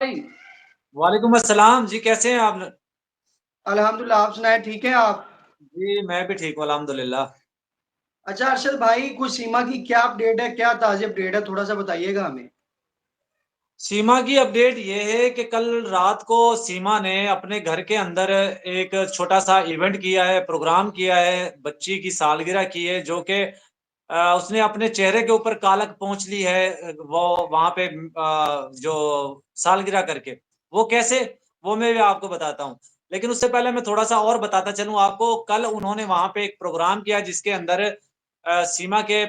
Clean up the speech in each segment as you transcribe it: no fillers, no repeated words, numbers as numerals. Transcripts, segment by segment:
भाई। वालेकुम अस्सलाम जी, कैसे हैं आप? अल्हम्दुलिल्लाह, आप सुनाएं, ठीक है आप? जी, मैं भी ठीक हूँ अल्हम्दुलिल्लाह। अच्छा अरशद भाई, कुछ सीमा की क्या अपडेट है, क्या ताज़ी अपडेट है, थोड़ा सा बताइएगा हमें। सीमा की अपडेट ये है कि कल रात को सीमा ने अपने घर के अंदर एक छोटा-सा इवेंट किया है, प्रोग्राम किया है, बच्ची की सालगिरह की है, जो कि उसने अपने चेहरे के ऊपर कालक पोंछ ली है वो वहाँ पे जो सालगिरह करके। वो कैसे? वो मैं भी आपको बताता हूँ। लेकिन उससे पहले मैं थोड़ा-सा और बताता चलूँ आपको, कल उन्होंने वहाँ पे एक प्रोग्राम किया जिसके अंदर सीमा के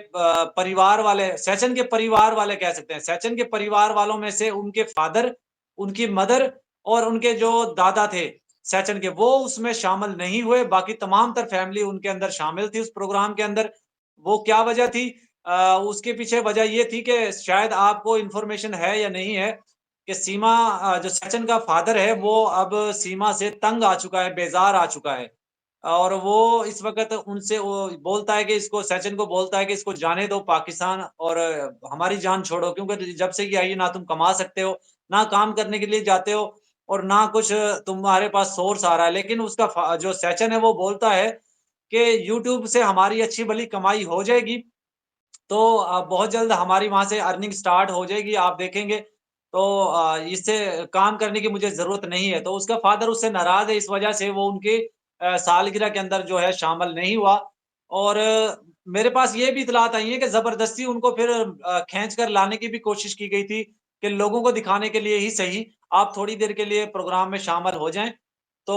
परिवार वाले सैचन के परिवार वाले कह सकते हैं। सैचन के परिवार वालों में से उनके फादर, उनकी मदर और उनके जो दादा थे सैचन के, वो उसमें शामिल नहीं हुए। बाकी तमाम तर फैमिली उनके अंदर शामिल थी उस प्रोग्राम के अंदर। वो क्या वजह थी? उसके पीछे वजह ये थी कि शायद आपको इन्फॉर्मेशन है या नहीं है कि सीमा जो सचिन का फादर है, वो अब सीमा से तंग आ चुका है, बेज़ार आ चुका है। और वो इस वक़्त उनसे वो बोलता है कि इसको सचिन को बोलता है कि इसको जाने दो पाकिस्तान और हमारी जान छोड़ो क्योंकि जब से ये आई है ना तुम कमा सकते हो, ना काम करने के लिए जाते हो और ना कुछ तुम्हारे पास सोर्स आ रहा है। लेकिन उसका जो सचिन है वो बोलता है कि यूट्यूब से हमारी अच्छी भली कमाई हो जाएगी, तो बहुत जल्द हमारी वहाँ से अर्निंग स्टार्ट हो जाएगी, आप देखेंगे। तो इससे काम करने की मुझे ज़रूरत नहीं है। तो उसका फ़ादर उससे नाराज़ है, इस वजह से वो उनकी सालगिरह के अंदर जो है शामिल नहीं हुआ। और मेरे पास ये भी इत्तलात आई है कि ज़बरदस्ती उनको फिर खींच कर लाने की भी कोशिश की गई थी कि लोगों को दिखाने के लिए ही सही, आप थोड़ी देर के लिए प्रोग्राम में शामिल हो जाएँ। तो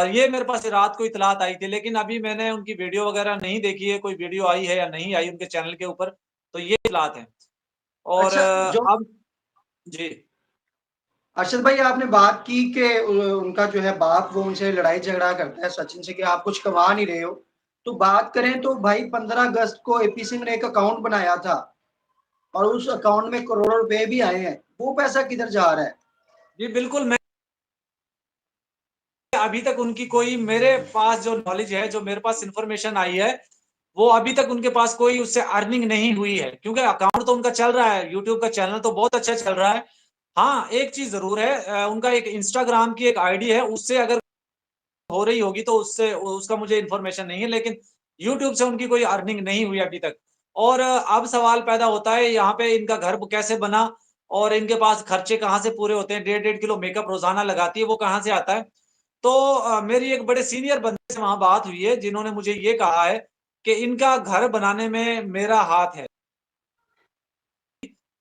ये मेरे पास रात को इत्तलात आई थी, लेकिन अभी मैंने उनकी वीडियो वगैरह नहीं देखी है, कोई वीडियो आई है या नहीं आई उनके चैनल के ऊपर, तो ये इत्तलात हैं। और अच्छा जो अब जी। अरशद भाई, आपने बात की कि उनका जो है बाप वो उनसे लड़ाई झगड़ा करता है सचिन से कि आप कुछ कमा नहीं रहे हो। तो बात करें तो भाई 15 अगस्त को एपी सिंह ने एक अकाउंट बनाया था और उस अकाउंट में करोड़ों रुपए भी आए हैं। वो पैसा किधर जा रहा है? जी, बिल्कुल मैं अभी तक उनकी कोई मेरे पास जो नॉलेज है, जो मेरे पास इन्फॉर्मेशन आई है, वो अभी तक उनके पास कोई उससे अर्निंग नहीं हुई है, क्योंकि अकाउंट तो उनका चल रहा है, यूट्यूब का चैनल तो बहुत अच्छा चल रहा है। हाँ, एक चीज़ ज़रूर है उनका एक इंस्टाग्राम की एक आईडी है, उससे अगर हो रही होगी तो उससे उसका मुझे इन्फॉर्मेशन नहीं है, लेकिन यूट्यूब से उनकी कोई अर्निंग नहीं हुई अभी तक। और अब सवाल पैदा होता है यहाँ पे इनका घर कैसे बना और इनके पास खर्चे कहाँ से पूरे होते हैं, डेढ़ डेढ़ किलो मेकअप रोज़ाना लगाती है, वो कहाँ से आता है? तो मेरी एक बड़े सीनियर बंदे से वहाँ बात हुई है, जिन्होंने मुझे ये कहा है कि इनका घर बनाने में मेरा हाथ है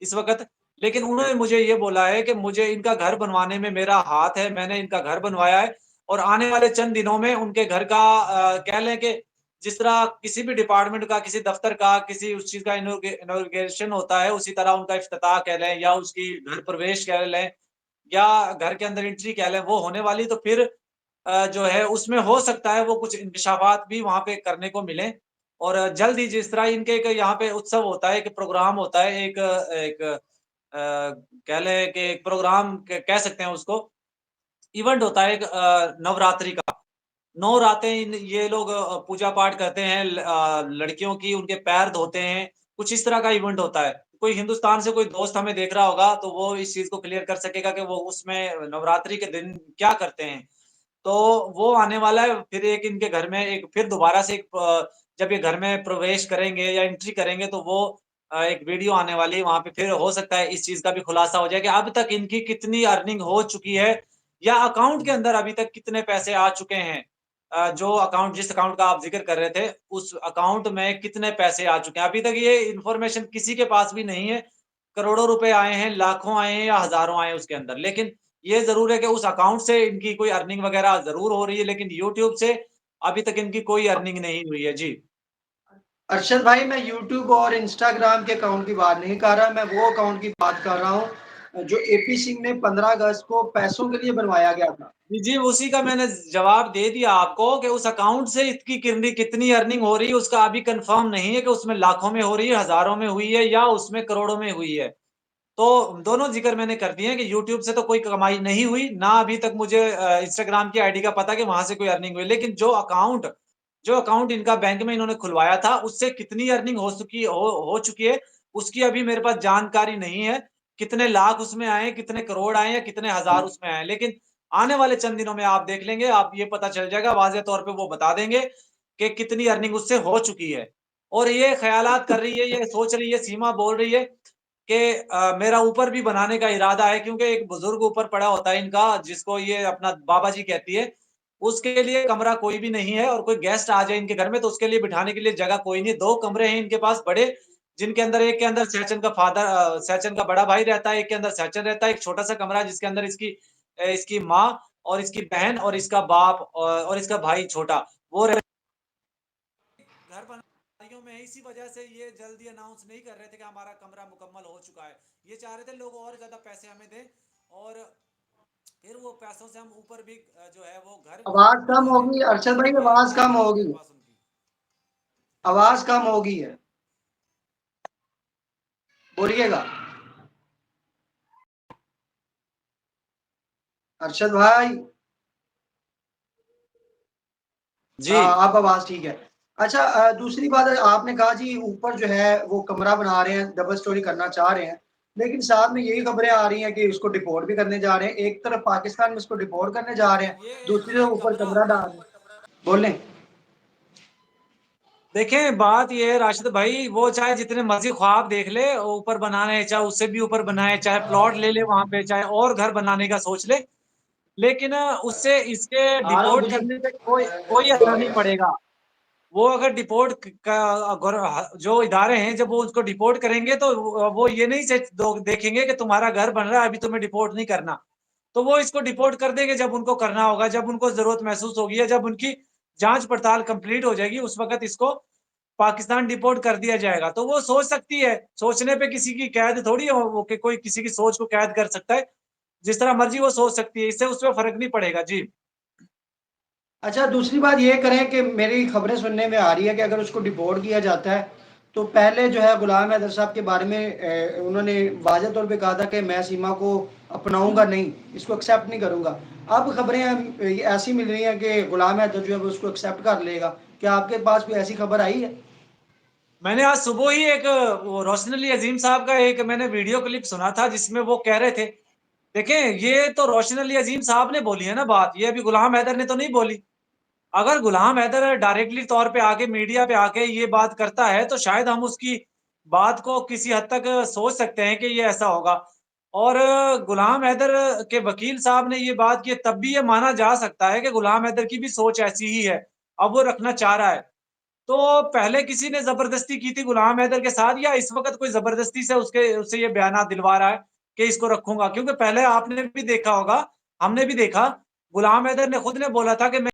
इस वक़्त। लेकिन उन्होंने मुझे ये बोला है कि मुझे इनका घर बनवाने में मेरा हाथ है, मैंने इनका घर बनवाया है और आने वाले चंद दिनों में उनके घर का कह लें कि जिस तरह किसी भी डिपार्टमेंट का, किसी दफ्तर का, किसी उस चीज़ का इनॉग्रेशन होता है, उसी तरह उनका इफ्तिताह कह लें या उसकी घर प्रवेश कह लें या घर के अंदर एंट्री कह लें, वो होने वाली। तो फिर जो है उसमें हो सकता है वो कुछ इंकशाफात भी वहाँ पे करने को मिलें और जल्द ही जिस तरह इनके एक यहाँ पे उत्सव होता है, एक प्रोग्राम होता है, एक एक कह लें कि एक प्रोग्राम क कह सकते हैं उसको, इवेंट होता है एक नवरात्रि का। 9 रातें ये लोग पूजा-पाठ करते हैं, लड़कियों की उनके पैर धोते हैं, कुछ इस तरह का इवेंट होता है। कोई हिंदुस्तान से कोई दोस्त हमें देख रहा होगा, तो वो इस चीज़ को क्लियर कर सकेगा कि वो उसमें नवरात्रि के दिन क्या करते हैं। तो वो आने वाला है, फिर एक इनके घर में एक फिर दोबारा से एक जब ये घर में प्रवेश करेंगे या एंट्री करेंगे तो वो एक वीडियो आने वाली है, वहाँ पे फिर हो सकता है इस चीज़ का भी खुलासा हो जाए कि अब तक इनकी कितनी अर्निंग हो चुकी है या अकाउंट के अंदर अभी तक कितने पैसे आ चुके हैं। जो अकाउंट जिस अकाउंट का आप ज़िक्र कर रहे थे, उस अकाउंट में कितने पैसे आ चुके हैं। अभी तक ये इन्फॉर्मेशन किसी के पास भी नहीं है। करोड़ों रुपए आए हैं, लाखों आए हैं या हज़ारों आए हैं उसके अंदर। लेकिन ये ज़रूर है कि उस अकाउंट से इनकी कोई अर्निंग वग़ैरह ज़रूर हो रही है, लेकिन यूट्यूब से अभी तक इनकी कोई अर्निंग नहीं हुई है। जी। अरशद भाई, मैं यूट्यूब और इंस्टाग्राम के अकाउंट की बात नहीं कर रहा, मैं वो अकाउंट की बात कर रहा हूँ जो एपी सिंह ने 15 अगस्त को पैसों के लिए बनवाया गया था। जी, जी, उसी का मैंने जवाब दे दिया आपको कि उस अकाउंट से इसकी कितनी कितनी अर्निंग हो रही है, उसका अभी कन्फर्म नहीं है कि उसमें लाखों में हो रही है, हज़ारों में हुई है या उसमें करोड़ों में हुई है। तो दोनों ज़िक्र मैंने कर दिए हैं कि यूट्यूब से तो कोई कमाई नहीं हुई, ना अभी तक मुझे इंस्टाग्राम की आईडी का पता कि वहाँ से कोई अर्निंग हुई। लेकिन जो अकाउंट इनका बैंक में इन्होंने खुलवाया था, उससे कितनी अर्निंग हो चुकी है, उसकी अभी मेरे पास जानकारी नहीं है। कितने लाख उसमें आए, कितने करोड़ आए या कितने हजार उसमें आए। लेकिन आने वाले चंद दिनों में आप देख लेंगे, आप ये पता चल जाएगा वाज़ेह तौर पे वो बता देंगे कि कितनी अर्निंग उससे हो चुकी है। और ये ख़यालात कर रही है, ये सोच रही है, सीमा बोल रही है कि मेरा ऊपर भी बनाने का इरादा है, क्योंकि एक बुजुर्ग ऊपर पड़ा होता है इनका, जिसको ये अपना बाबा जी कहती है। उसके लिए कमरा कोई भी नहीं है, और कोई गेस्ट आ जाए इनके घर में तो उसके लिए बिठाने के लिए जगह कोई नहीं। 2 कमरे हैं इनके पास बड़े, जिनके अंदर एक के अंदर सहचन का बड़ा भाई रहता है, एक के अंदर सहचन रहता है। एक छोटा-सा कमरा है जिसके अंदर इसकी माँ और इसकी बहन और इसका बाप और इसका भाई छोटा, वो रह घर बनाने में है। इसी वजह से ये जल्दी अनाउंस नहीं कर रहे थे कि हमारा कमरा मुकम्मल हो चुका है। ये चाह रहे थे लोग और ज़्यादा पैसे हमें दें, और फिर वो पैसों से हम ऊपर भी जो है वो घर आवाज कम बना लें। होगी अरशद भाई, लेकिन ये आवाज टाइम कम नहीं है होगी, मेरे पास उनकी। आवाज कम होगी है, बोलिएगा अरशद भाई। जी। हाँ, अब आवाज ठीक है। अच्छा, दूसरी बात है, आपने कहा जी ऊपर जो है वो कमरा बना रहे हैं, डबल स्टोरी करना चाह रहे हैं, लेकिन साथ में यही खबरें आ रही हैं कि उसको डिपोर्ट भी करने जा रहे हैं। एक तरफ पाकिस्तान में उसको डिपोर्ट करने जा रहे हैं, दूसरी ये तरफ ऊपर कमरा कमरा डाल रहे हैं। बोलें। देखें, बात ये है राशिद भाई, वो चाहे जितने मर्जी ख्वाब देख ले ऊपर बनाने, चाहे उससे भी ऊपर बनाए, चाहे प्लॉट ले ले वहां पे, चाहे और घर बनाने का सोच ले, लेकिन उससे इसके आ रहा हूँ डिपोर्ट जी। करने पे कोई कोई असर नहीं पड़ेगा। वो अगर डिपोर्ट का जो इदारे हैं, जब वो उसको डिपोर्ट करेंगे तो वो ये नहीं देखेंगे कि तुम्हारा घर बन रहा है, अभी तुम्हें डिपोर्ट नहीं करना। तो वो इसको डिपोर्ट कर देंगे जब उनको करना होगा, जब उनको जरूरत महसूस होगी, या जब उनकी जांच पड़ताल कंप्लीट हो जाएगी, उस वक्त इसको पाकिस्तान डिपोर्ट कर दिया जाएगा। तो वो सोच सकती है, सोचने पे किसी की कैद थोड़ी है वो, कि कोई किसी की सोच को कैद कर सकता है। जिस तरह मर्जी वो सोच सकती है, इससे उस पर फर्क नहीं पड़ेगा। जी। अच्छा, दूसरी बात ये करें कि मेरी खबरें सुनने में आ रही है कि अगर उसको डिपोर्ट किया जाता है तो पहले जो है गुलाम हैदर साहब के बारे में उन्होंने वाज़ेह तौर पे कहा था कि मैं सीमा को अपनाऊंगा नहीं, इसको एक्सेप्ट नहीं करूंगा। अब खबरें ऐसी मिल रही हैं कि गुलाम हैदर जो है वो उसको एक्सेप्ट कर लेगा। क्या आपके पास कोई ऐसी खबर आई है? मैंने आज सुबह ही एक वो रोशन अली अजीम साहब का एक मैंने वीडियो क्लिप सुना था, जिसमें वो कह रहे थे, देखें ये तो रोशन अली अजीम साहब ने बोली है ना बात, ये अभी गुलाम हैदर ने तो नहीं बोली। अगर गुलाम हैदर डायरेक्टली तौर पे आके मीडिया पे आके ये बात करता है, तो शायद हम उसकी बात को किसी हद तक सोच सकते हैं कि ये ऐसा होगा। और गुलाम हैदर के वकील साहब ने ये बात की, तब भी ये माना जा सकता है कि गुलाम हैदर की भी सोच ऐसी ही है, अब वो रखना चाह रहा है। तो पहले किसी ने जबरदस्ती की थी गुलाम हैदर के साथ, या इस वक्त कोई जबरदस्ती से उससे ये बयान दिलवा रहा है कि इसको रखूंगा? क्योंकि पहले आपने भी देखा होगा, हमने भी देखा, गुलाम हैदर ने खुद ने बोला था कि मैं